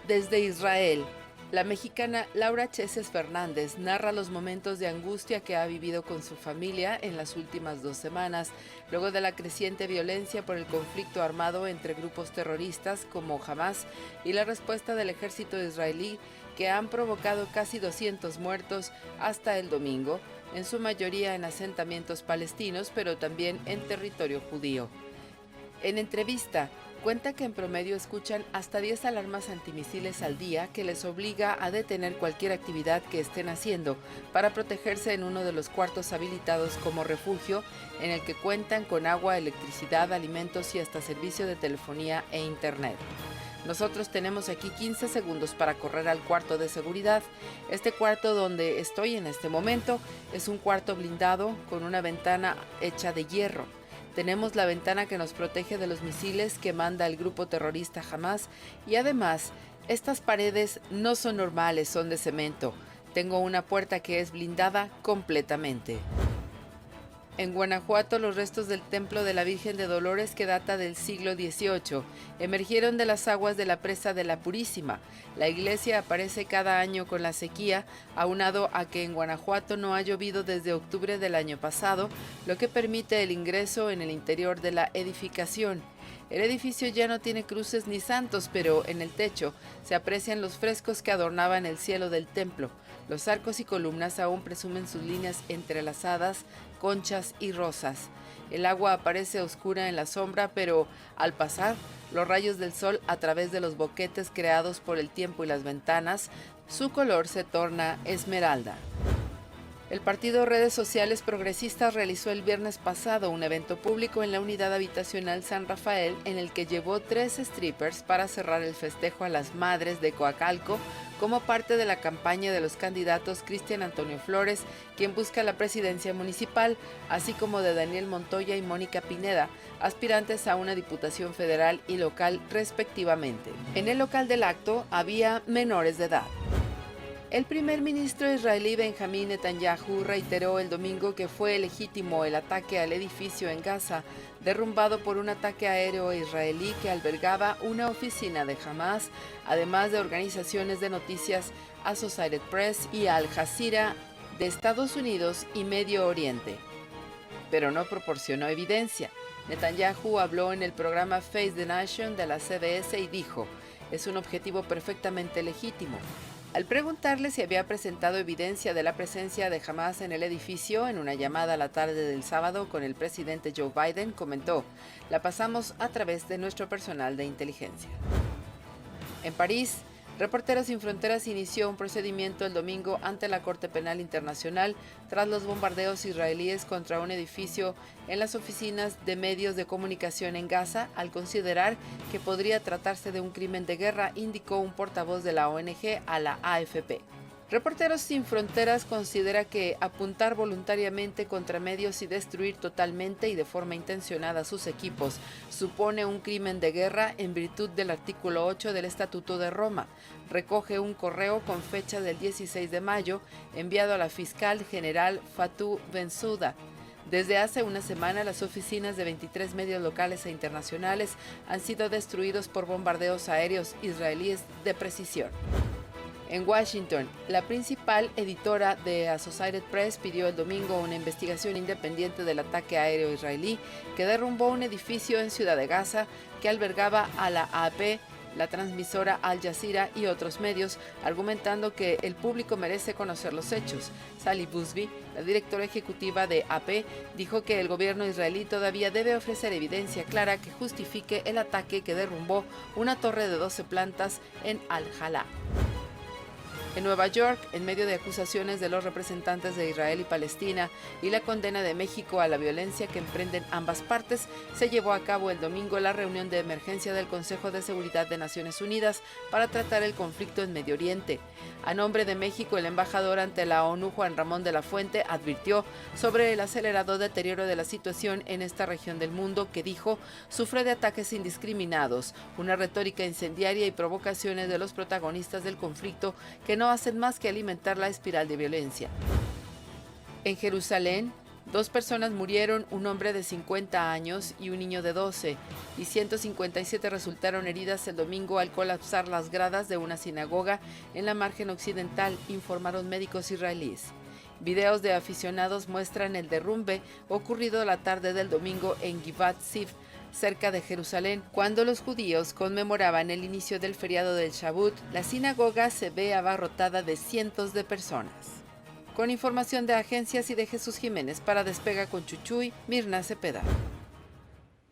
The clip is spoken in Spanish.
Desde Israel, la mexicana Laura Cheses Fernández narra los momentos de angustia que ha vivido con su familia en las últimas 2 semanas, luego de la creciente violencia por el conflicto armado entre grupos terroristas como Hamas y la respuesta del ejército israelí, que han provocado casi 200 muertos hasta el domingo, en su mayoría en asentamientos palestinos, pero también en territorio judío. En entrevista, cuenta que en promedio escuchan hasta 10 alarmas antimisiles al día, que les obliga a detener cualquier actividad que estén haciendo para protegerse en uno de los cuartos habilitados como refugio, en el que cuentan con agua, electricidad, alimentos y hasta servicio de telefonía e internet. Nosotros tenemos aquí 15 segundos para correr al cuarto de seguridad. Este cuarto donde estoy en este momento es un cuarto blindado con una ventana hecha de hierro. Tenemos la ventana que nos protege de los misiles que manda el grupo terrorista Hamas, y además, estas paredes no son normales, son de cemento. Tengo una puerta que es blindada completamente. En Guanajuato, los restos del templo de la Virgen de Dolores, que data del siglo XVIII, emergieron de las aguas de la presa de la Purísima. La iglesia aparece cada año con la sequía, aunado a que en Guanajuato no ha llovido desde octubre del año pasado, lo que permite el ingreso en el interior de la edificación. El edificio ya no tiene cruces ni santos, pero en el techo se aprecian los frescos que adornaban el cielo del templo. Los arcos y columnas aún presumen sus líneas entrelazadas, conchas y rosas. El agua aparece oscura en la sombra, pero al pasar los rayos del sol a través de los boquetes creados por el tiempo y las ventanas, su color se torna esmeralda. El partido Redes Sociales Progresistas realizó el viernes pasado un evento público en la unidad habitacional San Rafael, en el que llevó 3 strippers para cerrar el festejo a las madres de Coacalco, como parte de la campaña de los candidatos Cristian Antonio Flores, quien busca la presidencia municipal, así como de Daniel Montoya y Mónica Pineda, aspirantes a una diputación federal y local respectivamente. En el local del acto había menores de edad. El primer ministro israelí Benjamín Netanyahu reiteró el domingo que fue legítimo el ataque al edificio en Gaza, derrumbado por un ataque aéreo israelí que albergaba una oficina de Hamas, además de organizaciones de noticias Associated Press y Al Jazeera de Estados Unidos y Medio Oriente. Pero no proporcionó evidencia. Netanyahu habló en el programa Face the Nation de la CBS y dijo: "Es un objetivo perfectamente legítimo". Al preguntarle si había presentado evidencia de la presencia de Hamas en el edificio en una llamada a la tarde del sábado con el presidente Joe Biden, comentó: "La pasamos a través de nuestro personal de inteligencia". En París, Reporteros Sin Fronteras inició un procedimiento el domingo ante la Corte Penal Internacional tras los bombardeos israelíes contra un edificio en las oficinas de medios de comunicación en Gaza, al considerar que podría tratarse de un crimen de guerra, indicó un portavoz de la ONG a la AFP. Reporteros Sin Fronteras considera que apuntar voluntariamente contra medios y destruir totalmente y de forma intencionada sus equipos supone un crimen de guerra en virtud del artículo 8 del Estatuto de Roma. Recoge un correo con fecha del 16 de mayo enviado a la fiscal general Fatou Bensouda. Desde hace una semana, las oficinas de 23 medios locales e internacionales han sido destruidos por bombardeos aéreos israelíes de precisión. En Washington, la principal editora de Associated Press pidió el domingo una investigación independiente del ataque aéreo israelí que derrumbó un edificio en Ciudad de Gaza que albergaba a la AP, la transmisora Al Jazeera y otros medios, argumentando que el público merece conocer los hechos. Sally Busby, la directora ejecutiva de AP, dijo que el gobierno israelí todavía debe ofrecer evidencia clara que justifique el ataque que derrumbó una torre de 12 plantas en Al-Jalá. En Nueva York, en medio de acusaciones de los representantes de Israel y Palestina y la condena de México a la violencia que emprenden ambas partes, se llevó a cabo el domingo la reunión de emergencia del Consejo de Seguridad de Naciones Unidas para tratar el conflicto en Medio Oriente. A nombre de México, el embajador ante la ONU, Juan Ramón de la Fuente, advirtió sobre el acelerado deterioro de la situación en esta región del mundo que, dijo, sufre de ataques indiscriminados, una retórica incendiaria y provocaciones de los protagonistas del conflicto que no hacen más que alimentar la espiral de violencia. En Jerusalén, 2 personas murieron, un hombre de 50 años y un niño de 12, y 157 resultaron heridas el domingo al colapsar las gradas de una sinagoga en la margen occidental, informaron médicos israelíes. Videos de aficionados muestran el derrumbe ocurrido la tarde del domingo en Givat Ziv, cerca de Jerusalén. Cuando los judíos conmemoraban el inicio del feriado del Shavuot, la sinagoga se ve abarrotada de cientos de personas. Con información de agencias y de Jesús Jiménez para Despega con Chuchuy, Mirna Cepeda.